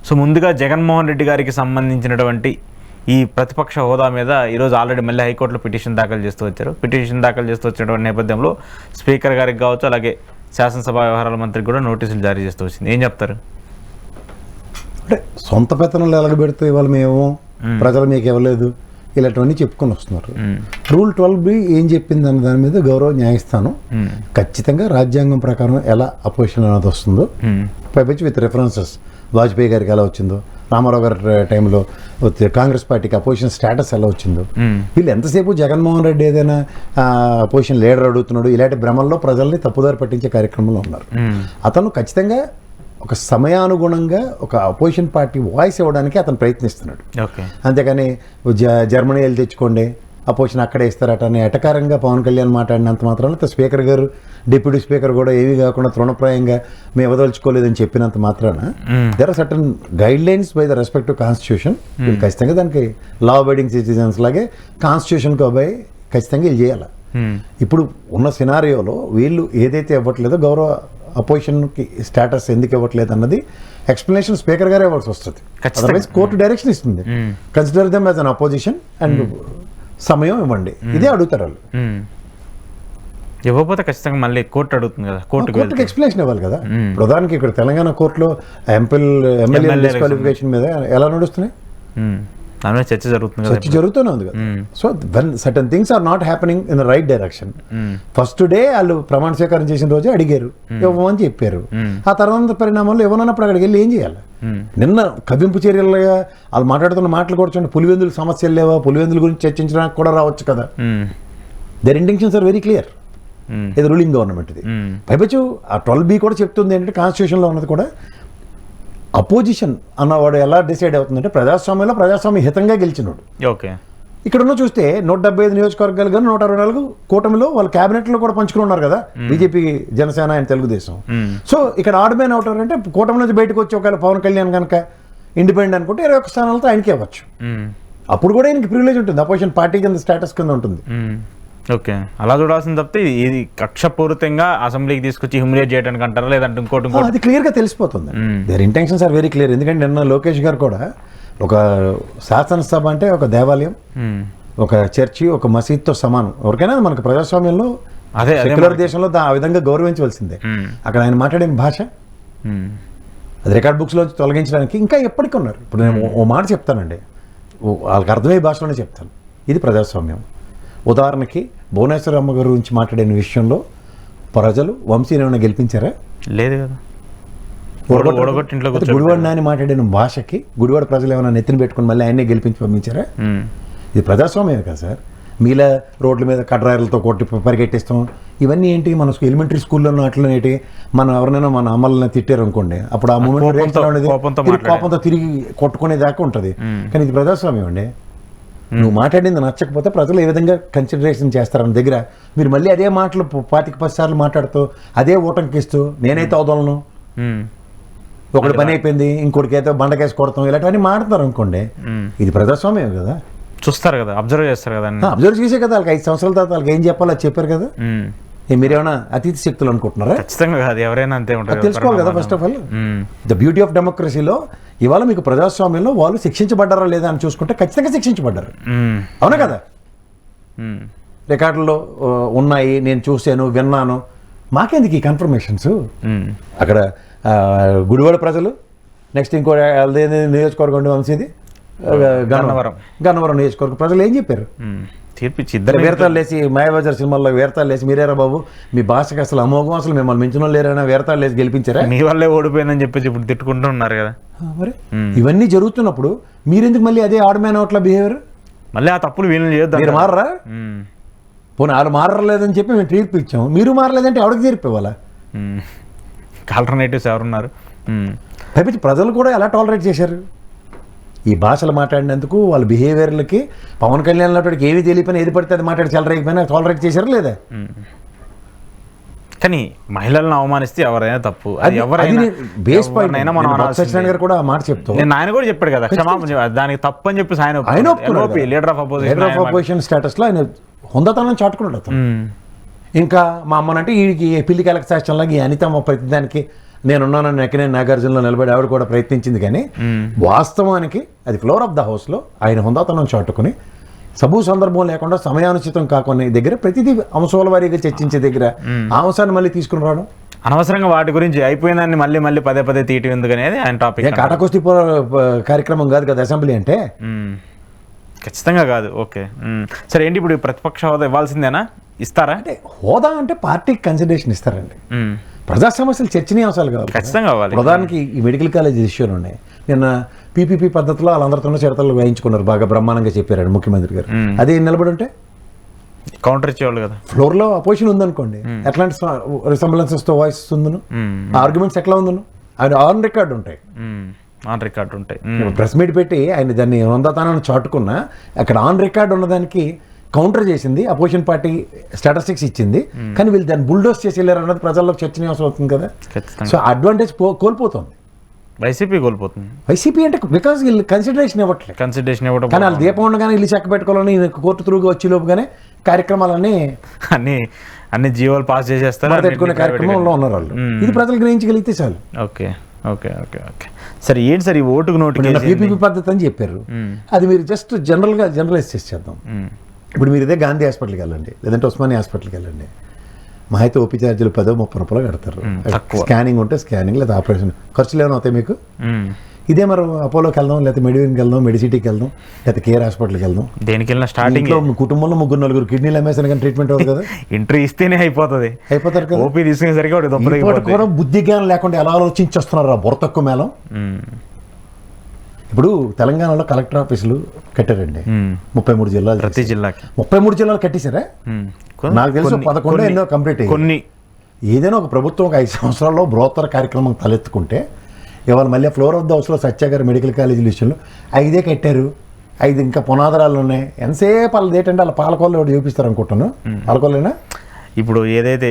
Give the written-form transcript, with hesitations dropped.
So ముందుగా జగన్మోహన్ రెడ్డి గారికి సంబంధించినటువంటి ఈ ప్రతిపక్ష హోదా మీద ఈరోజు ఆల్రెడీ మళ్ళీ హైకోర్టులో పిటిషన్ దాఖలు చేస్తూ వచ్చారు. పిటిషన్ దాఖలు చేస్తూ వచ్చినటువంటి నేపథ్యంలో స్పీకర్ గారికి కావచ్చు, అలాగే శాసనసభ వ్యవహారాల మంత్రికి కూడా నోటీసులు జారీ చేస్తూ వచ్చింది. ఏం చెప్తారు? అంటే సొంత పెత్తనాలు ఎలగబెడితే ఇవాళ మేము ప్రజలు మీకు ఇవ్వలేదు ఇలాంటివన్నీ చెప్పుకొని వస్తున్నారు. రూల్ 12B ఏం చెప్పింది అన్న దాని మీద గౌరవ న్యాయస్థానం ఖచ్చితంగా రాజ్యాంగం ప్రకారం ఎలా అపోజిషన్ అనేది వస్తుందో పైపచ్చి విత్ రెఫరెన్సెస్ వాజ్పేయి గారికి ఎలా వచ్చిందో, రామారావు గారి టైంలో కాంగ్రెస్ పార్టీకి అపోజిషన్ స్టేటస్ ఎలా వచ్చిందో, వీళ్ళు ఎంతసేపు జగన్మోహన్ రెడ్డి ఏదైనా అపోజిషన్ లీడర్ అడుగుతున్నాడు ఇలాంటి భ్రమల్లో ప్రజల్ని తప్పుదారి పట్టించే కార్యక్రమంలో ఉన్నారు. అతను ఖచ్చితంగా ఒక సమయానుగుణంగా ఒక అపోజిషన్ పార్టీ వాయిస్ ఇవ్వడానికి అతను ప్రయత్నిస్తున్నాడు. అంతేకాని జర్మనీ వెళ్ళి తెచ్చుకోండి అపోజిషన్ అక్కడే ఇస్తారట అని ఎటకారంగా పవన్ కళ్యాణ్ మాట్లాడినంత మాత్రాన స్పీకర్ గారు డిప్యూటీ స్పీకర్ కూడా ఏమీ కాకుండా తృణప్రాయంగా మేము వదలుచుకోలేదని చెప్పినంత మాత్రాన there are certain guidelines by the respective constitution. వీళ్ళు ఖచ్చితంగా దానికి లా అబైడింగ్ సిటిజన్స్ లాగే కాన్స్టిట్యూషన్కి అబ్బాయి ఖచ్చితంగా వీళ్ళు చేయాలి. ఇప్పుడు ఉన్న సినారియోలో వీళ్ళు ఏదైతే ఇవ్వట్లేదో గౌరవ అపోజిషన్కి స్టేటస్ ఎందుకు ఇవ్వట్లేదు అన్నది ఎక్స్ప్లెనేషన్ స్పీకర్ గారే ఇవ్వాల్సి వస్తుంది. అదర్వైజ్ కోర్టు డైరెక్షన్ ఇస్తుంది, consider them as an opposition and సమయం ఇవ్వండి, ఇదే అడుగుతారు వాళ్ళు. ఇవ్వకపోతే ఖచ్చితంగా మళ్ళీ కోర్టు అడుగుతుంది కదా, కోర్టుకి ఎక్స్ప్లెనేషన్ ఇవ్వాలి కదా. ప్రధానికి ఇక్కడ తెలంగాణ కోర్టులో ఎమ్మెల్యే డిస్క్వాలిఫికేషన్ మీద ఎలా నడుస్తున్నాయి, చర్చ జరుగుతూనే ఉంది కదా. So when certain things are not happening in the right direction, first day వాళ్ళు ప్రమాణ స్వీకారం చేసిన రోజే అడిగారు ఇవ్వమని చెప్పారు. ఆ తర్వాత పరిణామాల్లో ఇవ్వనప్పుడు అక్కడికి వెళ్ళి ఏం చేయాలి? నిన్న కవింపు చర్యలుగా వాళ్ళు మాట్లాడుతున్న మాటలు కూడా చూడండి, పులివెందులు సమస్యలు లేవా, పులివెందుల గురించి చర్చించడానికి కూడా రావచ్చు కదా. Their intentions are very clear. ఇది రూలింగ్ గవర్నమెంట్ ఇది. పైపచ్చు ఆ 12B కూడా చెప్తుంది ఏంటంటే కాన్స్టిట్యూషన్లో ఉన్నది కూడా అపోజిషన్ అన్నవాడు ఎలా డిసైడ్ అవుతుందంటే ప్రజాస్వామ్యంలో ప్రజాస్వామ్య హితంగా గెలిచినాడు. ఓకే, ఇక్కడున్న చూస్తే 175 నియోజకవర్గాలు కానీ 124 కూటమిలో వాళ్ళ క్యాబినెట్లో కూడా పంచుకుని ఉన్నారు కదా, BJP, Janasena and Telugu Desam. So ఇక్కడ ఆడ్ మ్యాన్ అవుతారు అంటే కూటమి నుంచి బయటకు వచ్చి ఒకవేళ పవన్ కళ్యాణ్ కనుక ఇండిపెండెంట్ అనుకుంటే 21 స్థానాలతో ఆయనకి ఇవ్వచ్చు. అప్పుడు కూడా ఆయనకి ప్రివిలేజ్ ఉంటుంది, అపోజిషన్ పార్టీ కింద స్టేటస్ కింద ఉంటుంది. ఓకే, అలా చూడాల్సింది తప్పితే ఇది కక్షపూరితంగా అసెంబ్లీకి తీసుకొచ్చి హ్యూమిలేట్ చేయడానికి అంటారా, లేదంటే ఇంకోటి అది క్లియర్గా తెలిసిపోతుంది. Their intentions are very clear. ఎందుకంటే నిన్న లోకేష్ గారు కూడా ఒక శాసనసభ అంటే ఒక దేవాలయం, ఒక చర్చి, ఒక మసీద్తో సమానం. ఎవరికైనా మనకు ప్రజాస్వామ్యంలో సెక్యులర్ దేశంలో ఆ విధంగా గౌరవించవలసిందే. అక్కడ ఆయన మాట్లాడిన భాష అది రికార్డ్ బుక్స్లోంచి తొలగించడానికి ఇంకా ఎప్పటికీ ఉన్నారు. ఇప్పుడు నేను ఓ మాట చెప్తానండి, వాళ్ళకి అర్థమయ్యే భాషలోనే చెప్తాను. ఇది ప్రజాస్వామ్యం. ఉదాహరణకి భువనేశ్వరమ్మ గారి గురించి మాట్లాడిన విషయంలో ప్రజలు వంశీని ఏమైనా గెలిపించారా? లేదు కదా. గుడివాడ నాని మాట్లాడిన భాషకి గుడివాడ ప్రజలు ఏమైనా నెత్తిన పెట్టుకుని మళ్ళీ ఆయన్నే గెలిపించి పంపించారా? ఇది ప్రజాస్వామ్యం కదా సార్. మీలా రోడ్ల మీద కడ్రాయలతో కొట్టి పరిగెట్టిస్తాం, ఇవన్నీ ఏంటి? మన ఎలిమెంటరీ స్కూల్లో అట్లా ఏంటి, మనం ఎవరినైనా మన అమ్మల్ని తిట్టారు అనుకోండి, అప్పుడు ఆ మూమెంట్ కోపంతో తిరిగి కొట్టుకునే దాకా ఉంటుంది. కానీ ఇది ప్రజాస్వామ్యం అండి. నువ్వు మాట్లాడింది నచ్చకపోతే ప్రజలు ఏ విధంగా కన్సిడరేషన్ చేస్తారన్న దగ్గర మీరు మళ్ళీ అదే మాటలు 25 సార్లు మాట్లాడుతూ అదే ఓటంకిస్తూ నేనైతే అవదలను, ఒకటి పని అయిపోయింది ఇంకోటికి అయితే బండకేసి కొడతాం, ఇలాంటివన్నీ మాట్లాడతారు అనుకోండి. ఇది ప్రజాస్వామ్యం కదా. చూస్తారు కదా, అబ్జర్వ్ చేస్తారు కదా. అబ్జర్వ్ చేసే కదా వాళ్ళకి 5 సంవత్సరాల తర్వాత వాళ్ళకి ఏం చెప్పాలో అది చెప్పారు కదా. మీరేమైనా అతీత శక్తులు అనుకుంటున్నారా? ఖచ్చితంగా కాదు, ఎవరైనా అంతే ఉంటారు. తెలుసుకోవాలి కదా first of all. The beauty of డెమోక్రసీలో ఇవాళ మీకు ప్రజాస్వామ్యంలో వాళ్ళు శిక్షించబడ్డారా లేదా అని చూసుకుంటే ఖచ్చితంగా శిక్షించబడ్డారు. అవునా కదా? రికార్డుల్లో ఉన్నాయి, నేను చూశాను, విన్నాను. మాకెందుకు ఈ కన్ఫర్మేషన్స్? అక్కడ గుడివాడ ప్రజలు, నెక్స్ట్ ఇంకో నియోజకవర్గం వంశీది గన్నవరం నియోజకవర్గం ప్రజలు ఏం చెప్పారు? తీర్పిచ్చి ఇద్దరు వేరతాలు లేచి మాయాబజార్ సినిమాల్లో వేరతాలు లేచి మీరేరా బాబు మీ భాషకు అసలు అమోఘం, అసలు మిమ్మల్ని మించిన లేరైనా వేరతాలు లేచి గెలిపించారా? మీ వల్లే ఓడిపోయిందని చెప్పేసి ఇప్పుడు తిట్టుకుంటూ ఉన్నారు కదా. మరి ఇవన్నీ జరుగుతున్నప్పుడు మీరెందుకు మళ్ళీ అదే ఆడ్ మ్యాన్ అవుట్ల బిహేవియర్? మళ్ళీ ఆ తప్పులు వీళ్ళు చేయొద్దు. మీరు మారరా? పోనీ వాళ్ళు మారలేదని చెప్పి మేము తీర్పు ఇచ్చాము, మీరు మారలేదంటే ఎవరికి తీర్పు ఇవ్వాలా? ఆల్టర్నేటివ్స్ ఎవరున్నారు? పైపించి ప్రజలు కూడా ఎలా టాలరేట్ చేశారు ఈ భాషలు మాట్లాడినందుకు? వాళ్ళ బిహేవియర్లకి పవన్ కళ్యాణ్ లాంటి ఏవి తెలియపోయినా ఏది పడితే అది మాట్లాడి చెలరేకపోయినా టాలరేట్ చేశారు లేదా? కానీ మహిళలను అవమానిస్తే ఎవరైనా తప్పు, అది ఎవరైనా బేస్ పాయింట్ అయినా మనం సత్యనారాయణ గారు కూడా ఆ మాట చెప్తాం. నేను ఆయన కూడా చెప్పాడు కదా, క్షమాపణ దానికి తప్పు అని చెప్పేసి ఆయన లీడర్ ఆఫ్ అపోజిషన్ స్టేటస్ లో ఆయన హుందాతనం చాటుకున్నాడు అతను. ఇంకా మా అమ్మనంటే వీడికి పిల్లికి ఎలక్ట్ లాగా ఈ అనితమ్మ ప్రతిదానికి నేనున్నానని నెక్కనే నాగార్జునలో నిలబడి ఆవిడ కూడా ప్రయత్నించింది, కానీ వాస్తవానికి అది ఫ్లోర్ ఆఫ్ ద హౌస్లో ఆయన హుందాతనం చాటుకుని సబూ సందర్భం లేకుండా సమయానుచితం కాకుండా దగ్గర ప్రతిదీ అంశాల వారీగా చర్చించే దగ్గర ఆ అంశాన్ని మళ్ళీ తీసుకుని రావడం, అనవసరంగా వాటి గురించి అయిపోయిందని మళ్ళీ మళ్ళీ పదే పదే తీయటం ఎందుకు అనేది ఆయన టాపిక్. కాటకొస్తి కార్యక్రమం కాదు కదా అసెంబ్లీ అంటే. ఖచ్చితంగా కాదు. ఓకే, సరే. ఏంటి ఇప్పుడు ప్రతిపక్ష హోదా ఇవ్వాల్సిందేనా, ఇస్తారా? అంటే హోదా అంటే పార్టీకి కన్సిడరేషన్ ఇస్తారండి. ప్రజా సమస్యలు చర్చనీయాంశాలు కావాలి, ఖచ్చితంగా కావాలి. ప్రధానికి ఈ మెడికల్ కాలేజ్ ఇష్యూలు ఉన్నాయి. నిన్న పీపీపీ పద్ధతిలో వాళ్ళందరితోనూ చిరతలు వేయించుకున్నారు, బాగా బ్రహ్మాండంగా చెప్పారు ముఖ్యమంత్రి గారు. అదే నిలబడి ఉంటే కౌంటర్ ఇచ్చేవాళ్ళు కదా. ఫ్లోర్లో అపోజిషన్ ఉందనుకోండి, ఎట్లాంటి రిసంబలెన్సెస్తో వాయిస్ ఉందను, ఆర్గ్యుమెంట్స్ ఎట్లా ఉందను, ఆయన ఆన్ రికార్డు ఉంటాయి. ఆన్ రికార్డు ఉంటాయి. ప్రెస్ మీట్ పెట్టి ఆయన దాన్ని వందతానాన్ని చాటుకున్నా అక్కడ ఆన్ రికార్డు ఉన్నదానికి కౌంటర్ చేసింది అపోజిషన్ పార్టీ, స్టాటిస్టిక్స్ ఇచ్చింది, కానీ వీళ్ళు దాన్ని బుల్డోస్ చేసి వెళ్ళారు అన్నది ప్రజల్లో చర్చనీయాంశం అవుతుంది కదా. సో అడ్వాంటేజ్ కోల్పోతుంది, వైసీపీ కోల్పోతుంది. వైసీపీ అంటే బికాస్ వీళ్ళు కన్సిడరేషన్ ఇవ్వట్లేదు, కన్సిడరేషన్ ఇవ్వడం. కానీ వాళ్ళు దీపం ఉండగానే ఇల్లు చెక్క పెట్టుకోవాలని కోర్టు త్రూగా వచ్చి లోపుగానే కార్యక్రమాలన్నీ అన్ని జీవోలు పాస్ చేసేస్తారు, పెట్టుకునే కార్యక్రమంలో ఉన్నారు వాళ్ళు. ఇది ప్రజలు గ్రహించగలిగితే చాలు. ఓకే ఓకే ఓకే ఓకే సరే. ఏంటి సార్ ఈ ఓటుకు నోటికి పీపీపీ పద్ధతి అని చెప్పారు, అది మీరు జస్ట్ జనరలైజ్ చేసేద్దాం. ఇప్పుడు మీరు ఇదే గాంధీ హాస్పిటల్కి వెళ్ళండి, లేదంటే ఉస్మానియా హాస్పిటల్కి వెళ్ళండి, మా అయితే ఓపీ ఛార్జీలు 10-30 రూపాయలు కడతారు. స్కానింగ్ ఉంటే స్కానింగ్, లేదా ఆపరేషన్ ఖర్చులు ఏమైనా అవుతాయి మీకు. ఇదే మరి అపోలోకి వెళ్దాం, లేకపోతే మెడివిన్కి వెళ్దాం, మెడిసిటీకి వెళ్దాం, లేకపోతే కేర్ హాస్పిటల్కి వెళ్దాం, దేనికి వెళ్ళినా స్టార్టింగ్ మీ కుటుంబంలో 3-4 కిడ్నీలు అమ్మేసాను కానీ ట్రీట్మెంట్ అవుతుంది కదా. ఎంట్రీ ఇస్తేనే అయిపోతారు కదా. ఓపీ తీసుకునేసరికి కూడా బుద్ధి జ్ఞానం లేకుండా ఎలా ఆలోచించేస్తున్నారు ఆ బుర్ర తక్కువ మేళం. ఇప్పుడు తెలంగాణలో కలెక్టర్ ఆఫీసులు కట్టారండి 33 జిల్లాలు, ప్రతి జిల్లాకి 33 జిల్లాలు కట్టేశారా? నాకు తెలుసు 11 ఎన్నో కంప్లీట్ అయ్యి. కొన్ని ఏదైనా ఒక ప్రభుత్వం ఒక 5 సంవత్సరాల్లో బృహత్తర కార్యక్రమం తలెత్తుకుంటే, ఇవాళ మళ్ళీ ఫ్లోర్ ఆఫ్ ద హౌస్లో సత్యాగారు మెడికల్ కాలేజీల విషయంలో 5 కట్టారు, 5 ఇంకా పునాదరాలు ఉన్నాయి. ఎంతసేపు వాళ్ళది ఏంటంటే వాళ్ళ పాలకొల్లు చూపిస్తారు అనుకుంటాను. పాలకొల్లేనా ఇప్పుడు ఏదైతే